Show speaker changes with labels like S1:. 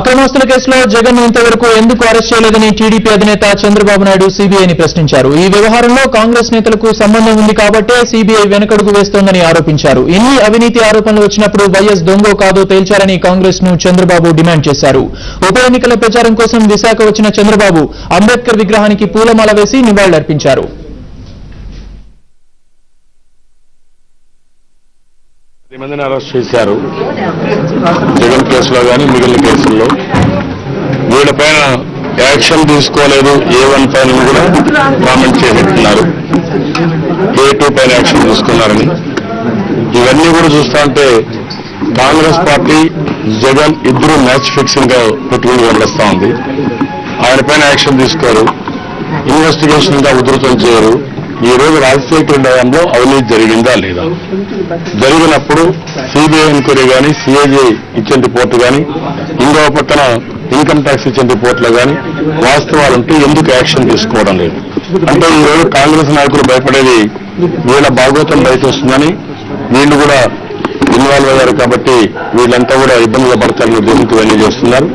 S1: అక్రమాస్తుల కేసులో జగన్ ఇంతవరకు ఎందుకు అరెస్ట్ చేయలేదని టీడీపీ అధినేత చంద్రబాబు నాయుడు సీబీఐని ప్రశ్నించారు. ఈ వ్యవహారంలో కాంగ్రెస్ నేతలకు సంబంధం ఉంది కాబట్టే సీబీఐ వెనకడుగు వేస్తోందని ఆరోపించారు. ఇన్ని అవినీతి ఆరోపణలు వచ్చినప్పుడు వైఎస్ దొంగో కాదో తేల్చాలని కాంగ్రెస్ ను చంద్రబాబు డిమాండ్ చేశారు. ఉప ఎన్నికల ప్రచారం కోసం విశాఖ వచ్చిన చంద్రబాబు అంబేద్కర్ విగ్రహానికి పూలమాల వేసి నివాళులర్పించారు.
S2: మందిని అరెస్ట్ చేశారు. జగన్ కేసులో కానీ మిగిలిన కేసుల్లో వీళ్ళపైన యాక్షన్ తీసుకోలేదు. A1 పైన కూడా కామెంట్ చేస్తున్నారు. A2 పైన యాక్షన్ తీసుకున్నారని. ఇవన్నీ కూడా చూస్తుంటే కాంగ్రెస్ పార్టీ జగన్ ఇద్దరు మ్యాచ్ ఫిక్సింగ్ గా పెట్టుకుని వెళ్ళొస్తా ఉంది. ఆయన పైన యాక్షన్ తీసుకోరు, ఇన్వెస్టిగేషన్ గా ఉధృతం చేయరు. ఈ రోజు రాజశేఖర హయాంలో అవినీతి జరిగిందా లేదా, జరిగినప్పుడు సిబిఐ ఎంక్వైరీ కానీ సిఐజీ ఇచ్చిన రిపోర్టు కానీ ఇంకో పక్కన ఇన్కమ్ ట్యాక్స్ ఇచ్చిన రిపోర్టులో కానీ వాస్తవాలుంటే ఎందుకు యాక్షన్ తీసుకోవడం లేదు? అంటే ఈ రోజు కాంగ్రెస్ నాయకులు భయపడేది వీళ్ళ భాగోతం బయట వస్తుందని, వీళ్ళు కూడా ఇన్వాల్వ్ అయ్యారు కాబట్టి వీళ్ళంతా కూడా ఇబ్బందులు పడతారని ఉద్దేశంతో ఇవన్నీ చేస్తున్నారు.